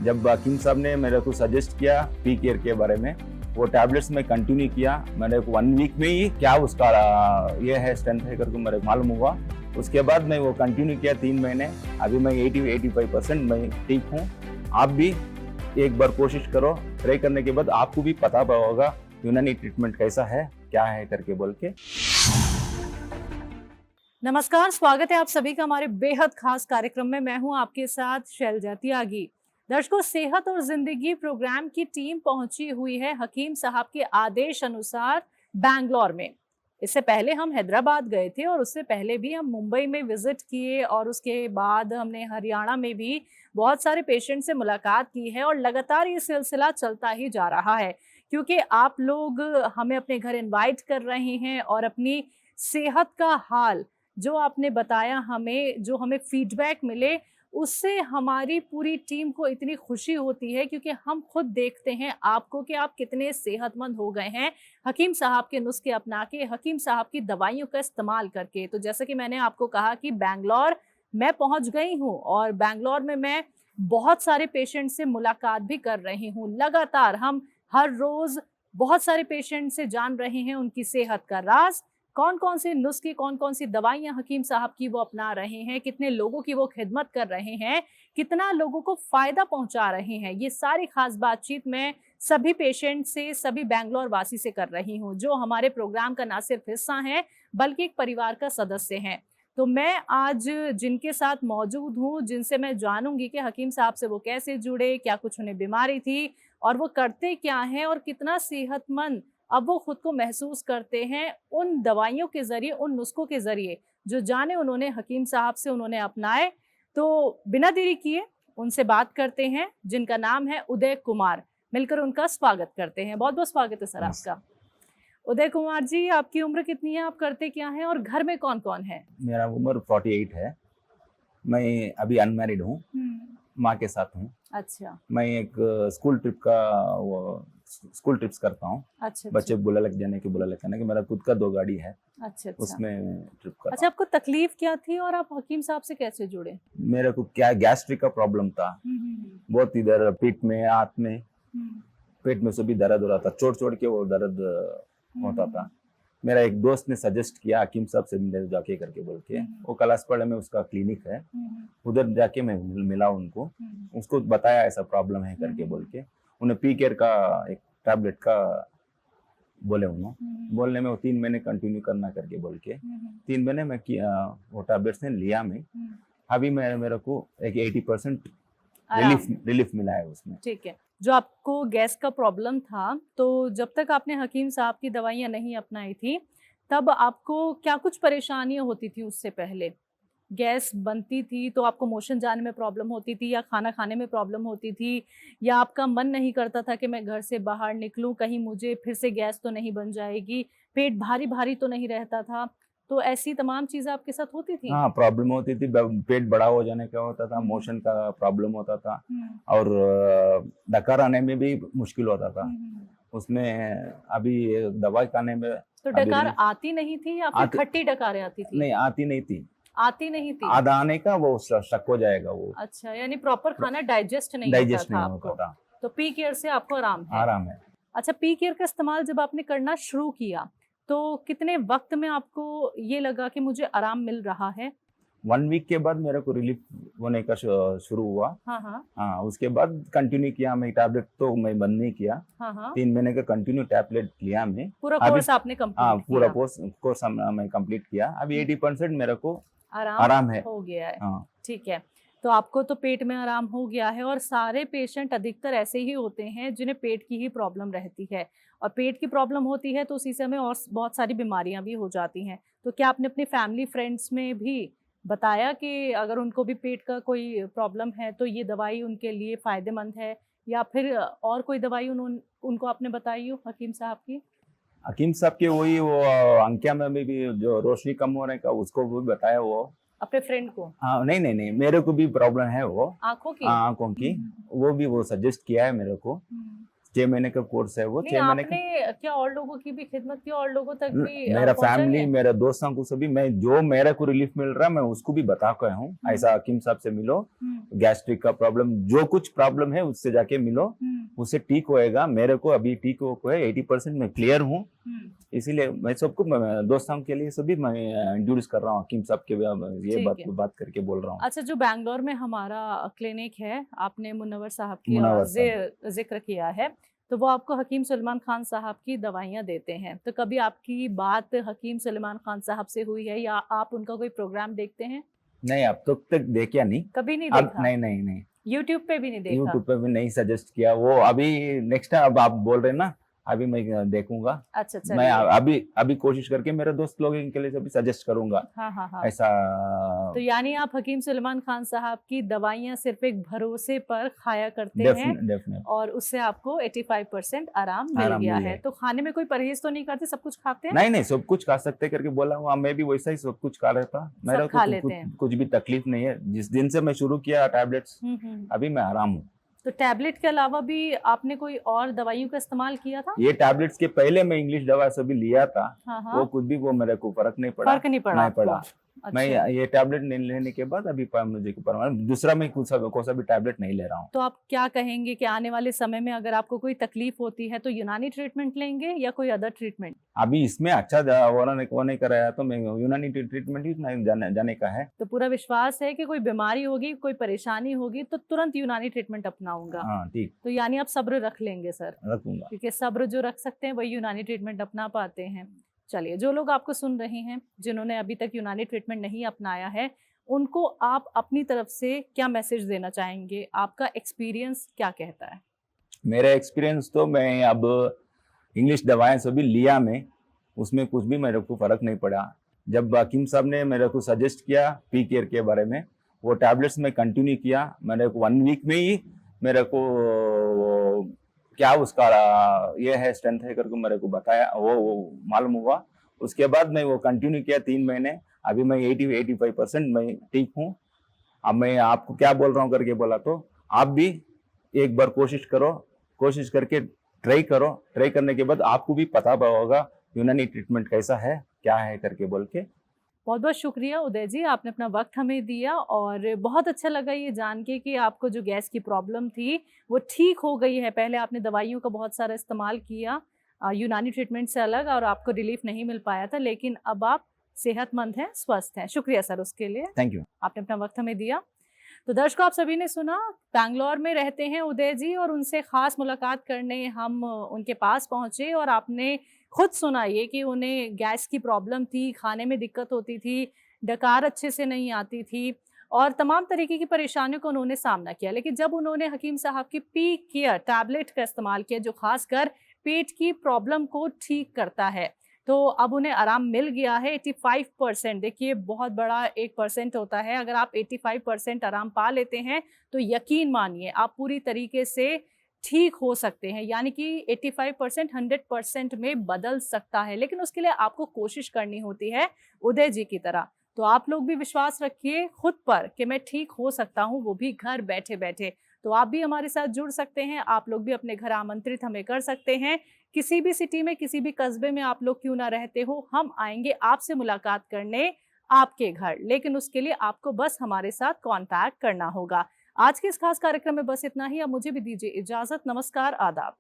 जब हकीम साहब ने मेरे को सजेस्ट किया पी केयर के बारे में, वो टैबलेट्स में कंटिन्यू किया। मैंने 1 वीक में ही क्या उसका ये है स्ट्रेंथ है करके मेरे को मालूम हुआ। उसके बाद मैं वो कंटिन्यू किया 3 महीने। अभी मैं 80-85% मैं ठीक हूँ। आप भी एक बार कोशिश करो, ट्राई करने के बाद आपको भी पता होगा यूनानी ट्रीटमेंट कैसा है, क्या है करके बोल के। नमस्कार, स्वागत है आप सभी का हमारे बेहद खास कार्यक्रम में। मैं हूं आपके साथ शैलजा त्यागी। दर्शकों, सेहत और जिंदगी प्रोग्राम की टीम पहुंची हुई है हकीम साहब के आदेश अनुसार बैंगलोर में। इससे पहले हम हैदराबाद गए थे और उससे पहले भी हम मुंबई में विजिट किए और उसके बाद हमने हरियाणा में भी बहुत सारे पेशेंट से मुलाकात की है और लगातार ये सिलसिला चलता ही जा रहा है, क्योंकि आप लोग हमें अपने घर इन्वाइट कर रहे हैं और अपनी सेहत का हाल जो आपने बताया हमें, जो हमें फीडबैक मिले, उससे हमारी पूरी टीम को इतनी खुशी होती है, क्योंकि हम खुद देखते हैं आपको कि आप कितने सेहतमंद हो गए हैं हकीम साहब के नुस्खे अपना के, हकीम साहब की दवाइयों का इस्तेमाल करके। तो जैसे कि मैंने आपको कहा कि बैंगलोर मैं पहुंच गई हूं और बैंगलोर में मैं बहुत सारे पेशेंट से मुलाकात भी कर रही हूँ। लगातार हम हर रोज बहुत सारे पेशेंट से जान रहे हैं उनकी सेहत का राज, कौन कौन से नुस्खे, कौन कौन सी दवाइयां हकीम साहब की वो अपना रहे हैं, कितने लोगों की वो खिदमत कर रहे हैं, कितना लोगों को फायदा पहुंचा रहे हैं। ये सारी खास बातचीत मैं सभी पेशेंट से, सभी बैंगलोर वासी से कर रही हूँ, जो हमारे प्रोग्राम का ना सिर्फ हिस्सा हैं बल्कि एक परिवार का सदस्य हैं। तो मैं आज जिनके साथ मौजूद हूँ, जिनसे मैं जानूंगी कि हकीम साहब से वो कैसे जुड़े, क्या कुछ उन्हें बीमारी थी और वो करते क्या हैं और कितना सेहतमंद अब वो खुद को महसूस करते हैं उन दवाइयों के जरिए, उन नुस्खों के जरिए जो जाने उन्होंने हकीम साहब से उन्होंने अपनाए। तो बिना देरी किए उनसे बात करते हैं, जिनका नाम है उदय कुमार। मिलकर उनका स्वागत करते हैं। बहुत बहुत स्वागत है सर आपका। उदय कुमार जी, आपकी उम्र कितनी है, आप करते क्या हैं और घर में कौन कौन है? मेरा उम्र 48 है। मैं अभी अनमैरिड हूँ, माँ के साथ हूँ। अच्छा। मैं एक स्कूल ट्रिप्स करता हूँ। अच्छा। बच्चे बुलालक जाने के, बुलालक आने के। मेरा खुद का 2 गाड़ी है। अच्छा। उसमें ट्रिप करता अच्छा, आपको तकलीफ क्या थी और आप हकीम साहब से कैसे जुड़े? हूँ। मेरे को क्या गैस्ट्रिक का प्रॉब्लम था, बहुत इधर पीठ में, हाथ में, पेट में से भी दर्द हो रहा था। चोट के वो दर्द होता था। मेरा एक दोस्त ने सजेस्ट किया हकीम साहब से मिले जाके करके बोल के। वो कलासपाड़ा में उसका क्लिनिक है, उधर जाके मैं मिला उनको। उसको बताया ऐसा प्रॉब्लम है करके बोल के। उन्हें पी केयर का एक टैबलेट का बोले उन्होंने। बोलने में वो 3 महीने कंटिन्यू करना करके बोल के 3 महीने में वो टैबलेट्स ने लिया मैं। अभी मेरे को एक 80% रिलीफ मिला है उसमें। ठीक है। जो आपको गैस का प्रॉब्लम था, तो जब तक आपने हकीम साहब की दवाइयाँ नहीं अपनाई थी, तब आपको क्या कुछ परेशानियाँ होती थी उससे पहले? गैस बनती थी तो आपको मोशन जाने में प्रॉब्लम होती थी या खाना खाने में प्रॉब्लम होती थी, या आपका मन नहीं करता था कि मैं घर से बाहर निकलूँ, कहीं मुझे फिर से गैस तो नहीं बन जाएगी, पेट भारी-भारी तो नहीं रहता था? तो ऐसी तमाम चीज़ें आपके साथ होती थी? हाँ, प्रॉब्लम होती थी। पेट बड़ा हो जाने का होता था, मोशन का प्रॉब्लम होता था और डकार आने में भी मुश्किल होता था। उसमें अभी दवाई खाने में तो डकार आती नहीं थी या फिर खट्टी डकारें आती थी? नहीं, आती नहीं थी। आती नहीं थी। आधा आने का वो शक हो जाएगा वो। अच्छा, यानी प्रॉपर खाना डाइजेस्ट नहीं होता था आपको। तो पी केयर से आपको आराम है? आराम है। अच्छा, पी केयर का इस्तेमाल जब आपने करना शुरू किया, तो कितने वक्त में आपको ये लगा कि मुझे आराम मिल रहा है? 1 वीक के बाद मेरे को रिलीफ होने का शुरू हुआ। हाँ, उसके बाद कंटिन्यू किया मैं। टैबलेट तो मैं बंद नहीं किया। 3 महीने का कंटिन्यू टैबलेट लिया मैं। पूरा कोर्स आपने कंप्लीट किया? हाँ, पूरा कोर्स मैं कंप्लीट किया। अभी 80% मेरे को आराम है, हो गया है। हाँ। ठीक है। तो आपको तो पेट में आराम हो गया है और सारे पेशेंट अधिकतर ऐसे ही होते हैं जिन्हें पेट की ही प्रॉब्लम रहती है, और पेट की प्रॉब्लम होती है तो उसी समय और बहुत सारी बीमारियां भी हो जाती हैं। तो क्या आपने अपने फैमिली फ्रेंड्स में भी बताया कि अगर उनको भी पेट का कोई प्रॉब्लम है तो ये दवाई उनके लिए फायदेमंद है, या फिर और कोई दवाई उनको आपने बताई हो हकीम साहब की? हकीम साहब के वही वो अंकिया में भी जो रोशनी कम होने का, उसको भी बताया वो अपने फ्रेंड को? हाँ, नहीं, मेरे को भी प्रॉब्लम है वो आंखों की? आंखों की। वो भी वो सजेस्ट किया है मेरे को। 6 महीने का कोर्स है वो। नहीं 6 महीने का आपने क्या और लोगों की भी खिदमत की, और लोगों तक भी मेरा पहुंचाई फैमिली, है? मेरे दोस्तों को सभी, मैं जो मेरे को रिलीफ मिल रहा है मैं उसको भी बता के हूँ, ऐसा हकीम साहब से मिलो, गैस्ट्रिक का प्रॉब्लम जो कुछ प्रॉब्लम है उससे जाके मिलो, उससे ठीक होएगा। मेरे को अभी ठीक हो है, 80% मैं क्लियर हूँ, इसीलिए मैं सबको, दोस्तों के लिए सभी मैं इंट्रोड्यूस कर रहा हूँ, हकीम साहब के ये ठीक है। बात करके बोल रहा हूँ। अच्छा, जो बैंगलोर में हमारा क्लिनिक है, आपने मुनव्वर साहब की मुनव्वर साहब। जिक्र किया है, तो वो आपको हकीम सलमान खान साहब की दवाइयाँ देते हैं, तो कभी आपकी बात हकीम सलमान खान साहब से हुई है या आप उनका कोई प्रोग्राम देखते हैं? नहीं, अब तक देखा नहीं। कभी नहीं अब देखा? नहीं यूट्यूब पे भी नहीं देखा? यूट्यूब पे भी नहीं सजेस्ट किया वो। अभी नेक्स्ट टाइम, अब आप बोल रहे हैं ना, अभी मैं देखूंगा। अच्छा मैं चलिए। अभी कोशिश करके मेरे दोस्त लोग के लिए भी सजेस्ट करूंगा। हाँ। ऐसा तो यानी आप हकीम सलमान खान साहब की दवाइयाँ सिर्फ एक भरोसे पर खाया करते हैं डेफिनेट और उससे आपको 85% आराम मिल गया है। तो खाने में कोई परहेज तो नहीं करते, सब कुछ खाते हैं? नहीं, सब कुछ खा सकते करके बोला हुआ, मैं भी वैसा ही सब कुछ खा रहा था। मेरा खा को लेते हैं। कुछ भी तकलीफ नहीं है। जिस दिन से मैं शुरू किया टैबलेट्स, अभी मैं आराम हूँ। तो टैबलेट के अलावा भी आपने कोई और दवाइयों का इस्तेमाल किया था? ये टैबलेट्स के पहले मैं इंग्लिश दवा सभी लिया था। हाँ। वो कुछ भी, वो मेरे को फर्क नहीं पड़ा। फर्क नहीं पड़ा? मैं अच्छा। ये टैबलेट नहीं लेने के बाद अभी मुझे दूसरा मैं कोई सा भी टैबलेट नहीं ले रहा हूँ। तो आप क्या कहेंगे कि आने वाले समय में अगर आपको कोई तकलीफ होती है तो यूनानी ट्रीटमेंट लेंगे या कोई अदर ट्रीटमेंट? वो नहीं कराया तो मैं यूनानी ट्रीटमेंट ही जाने का है। तो पूरा विश्वास है कि कोई बीमारी होगी, कोई परेशानी होगी तो तुरंत यूनानी ट्रीटमेंट अपनाऊंगा। हाँ ठीक। तो यानी आप सब्र रख लेंगे सर? रखूंगा, क्योंकि सब्र जो रख सकते हैं वही यूनानी ट्रीटमेंट अपना पाते हैं। चलिए, जो लोग आपको सुन रहे हैं जिन्होंने अभी तक यूनानी ट्रीटमेंट नहीं अपनाया है, उनको आप अपनी तरफ से क्या मैसेज देना चाहेंगे? आपका एक्सपीरियंस क्या कहता है? मेरा एक्सपीरियंस तो, मैं अब इंग्लिश दवाएं सभी लिया, मैं उसमें कुछ भी मेरे को फर्क नहीं पड़ा। जब हकीम साहब ने मेरे को सजेस्ट किया पी केयर के बारे में, वो टैबलेट्स में कंटिन्यू किया। मेरे को 1 वीक में ही मेरे को क्या उसका ये है स्ट्रेंथ है करके मेरे को बताया, वो मालूम हुआ। उसके बाद मैं वो कंटिन्यू किया 3 महीने। अभी मैं 80-85% मैं ठीक हूँ। अब मैं आपको क्या बोल रहा हूँ करके बोला, तो आप भी एक बार कोशिश करो, कोशिश करके ट्राई करो। ट्राई करने के बाद आपको भी पता होगा यूनानी ट्रीटमेंट कैसा है, क्या है करके बोल के। बहुत बहुत शुक्रिया उदय जी, आपने अपना वक्त हमें दिया और बहुत अच्छा लगा ये जान के कि आपको जो गैस की प्रॉब्लम थी वो ठीक हो गई है। पहले आपने दवाइयों का बहुत सारा इस्तेमाल किया यूनानी ट्रीटमेंट से अलग और आपको रिलीफ नहीं मिल पाया था, लेकिन अब आप सेहतमंद हैं, स्वस्थ हैं। शुक्रिया सर उसके लिए। थैंक यू, आपने अपना वक्त हमें दिया। तो दर्शकों, आप सभी ने सुना, बैंगलोर में रहते हैं उदय जी और उनसे खास मुलाकात करने हम उनके पास पहुंचे और आपने खुद सुना ये कि उन्हें गैस की प्रॉब्लम थी, खाने में दिक्कत होती थी, डकार अच्छे से नहीं आती थी और तमाम तरीके की परेशानियों का उन्होंने सामना किया। लेकिन जब उन्होंने हकीम साहब की पी केयर टैबलेट का इस्तेमाल किया, जो खासकर पेट की प्रॉब्लम को ठीक करता है, तो अब उन्हें आराम मिल गया है 85%। देखिए, बहुत बड़ा 1% होता है। अगर आप 85% आराम पा लेते हैं तो यकीन मानिए आप पूरी तरीके से ठीक हो सकते हैं। यानी कि 85% 100% में बदल सकता है, लेकिन उसके लिए आपको कोशिश करनी होती है उदय जी की तरह। तो आप लोग भी विश्वास रखिए खुद पर कि मैं ठीक हो सकता हूँ, वो भी घर बैठे बैठे। तो आप भी हमारे साथ जुड़ सकते हैं, आप लोग भी अपने घर आमंत्रित हमें कर सकते हैं। किसी भी सिटी में, किसी भी कस्बे में आप लोग क्यों ना रहते हो, हम आएंगे आपसे मुलाकात करने आपके घर। लेकिन उसके लिए आपको बस हमारे साथ कांटेक्ट करना होगा। आज के इस खास कार्यक्रम में बस इतना ही। अब मुझे भी दीजिए इजाजत। नमस्कार, आदाब।